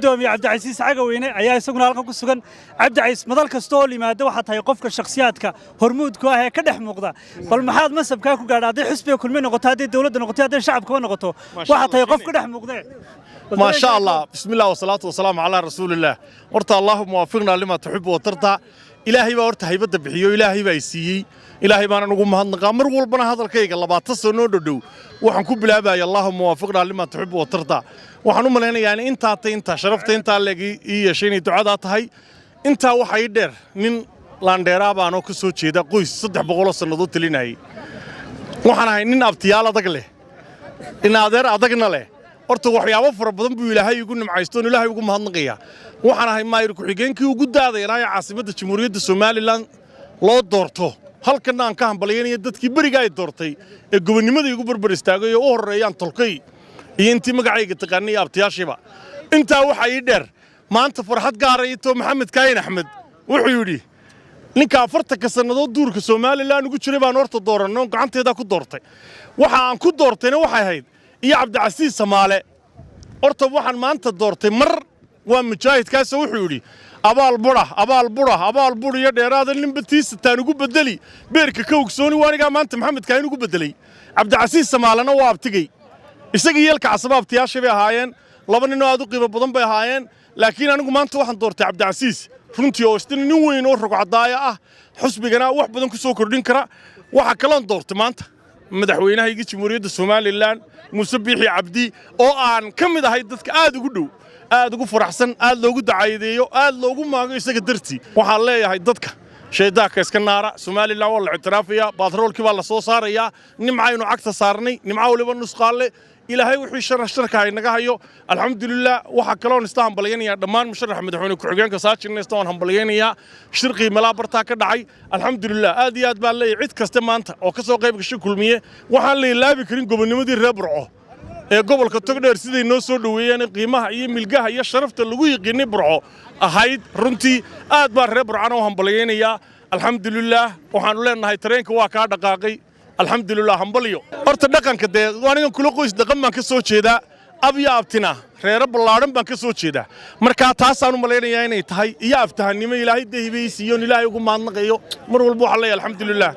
دومي عبد العزيز عقوينه ayaa isaguna halkan ku sugan Cabdi Casiis madal kasto oo limaado waxa tahay qofka shakhsiyaadka hormuudka ah ee ka dhex muuqda bal maxaad masabka ku gaadhay xisbiga kulmi noqoto hadii dawladda noqoto hadii shacabka noqoto waxa tahay qof ka dhex muuqda ما شاء الله بسم الله والصلاة والسلام على رسول الله ورتا اللهم وفقنا لما تحب وترضى إلهي با ورتا هيبدا بخيو إلهي با يسيي إلهي بانا نugu mahadnaqa mar walbana hadalkayga 20 sano dhow waxaan ku bilaabay اللهم وفقنا لما تحب وترضى waxaan u maleynayaa in inta sharafta inta leegi iyo yeeshay ducada tahay inta waxay dheer nin laandheera baan oo ka soo jeeda qoys 300 sanadood talinay waxaan ahay nin abtiyaal adag leh in adeer adagna leh horta waxyaabo fara badan buu Ilaahay ugu nimcaysto Ilaahay ugu mahadnaqaya waxaan ahay maayir ku xigeenkii ugu daadayay caasimadda Jamhuuriyadda Soomaaliland loo doorto halkan aan ka hambalyeynay dadkii bariga ay doortay ee gobonimada ugu barbar istaagay oo horeeyaan tolkay iyo intii magacayga taqaanay abtiyaashiba inta waxa ay dheer maanta farxad gaarayto Maxamed Kaayin Axmed wuxuu yiri ninka 40 sanadood duurka Soomaaliland ugu jiray baan horta dooranno gacanteeda ku doortay waxa aan ku doortayna waxay ahayd iyo Cabdi Casiis Samaale horta waxaan maanta doortay mar waa mujaahidkaas wuxuu yiri abaal bura iyo dheeraad nin batiisa taan ugu bedeli beerka ka ogsooni waaniga maanta Maxamed Kaayin ugu bedelay Cabdi Casiis Samaalena waa abtigay isaga yeelka asbaabtiyaasha bay ahaayeen laba nin oo aad u qiimo badan bay ahaayeen laakiin anigu maanta waxaan doortay Cabdi Casiis runtii oo istin nin weyn oo rogcadaaya ah xusbigana wax badan ku soo kordhin kara waxa kale aan doortay maanta madaxweynaha Jamhuuriyadda Soomaaliland Muuse Biixi Cabdi oo aan kamid ahay dadka aad ugu dhow aad ugu faraxsan aad loogu dacaydeeyo aad loogu maago isaga dartii waxaan leeyahay dadka sheedaaka iska naara Soomaaliland wala ictiraafiya batroolkii baa la soo saaraya nimcaynu cagta saarnay nimca waliba nusqaale ilaahay wixii sharka ay naga hayo alxamdulillah waxa kale oo istaan balyeynaya dhammaan musharax madaxweyne ku xigeenka saajin istaan hambalyeynaya shirqi malaabarta ka dhacay alxamdulillah aad iyo aad baa leeyahay cid kasta maanta oo ka soo qayb gashay kulmiye waxaan la ilaabi karin gobonimadii reer Burco ee gobolka Togdheer sidii noo soo dhaweeyeen qiimaha iyo milgaha iyo sharafta lagu yiqiinay Burco ahayd runtii aad baa reer Burco oo hambalyeynaya alxamdulillah waxaan leenahay tareenka waa ka dhaqaaqay alxamdulillah hambalyo horta dhaqanka de waanigan kula qoys dhaqan baan ka soo jeedaa abiya abtina reer ballaaran baan ka soo jeedaa marka taas aan u maleynayaa inay tahay iyo aftahanimo Ilaahay deebiisiyo Ilaahay ugu maadnaqayo mar walba waxa leeyahay alxamdulillah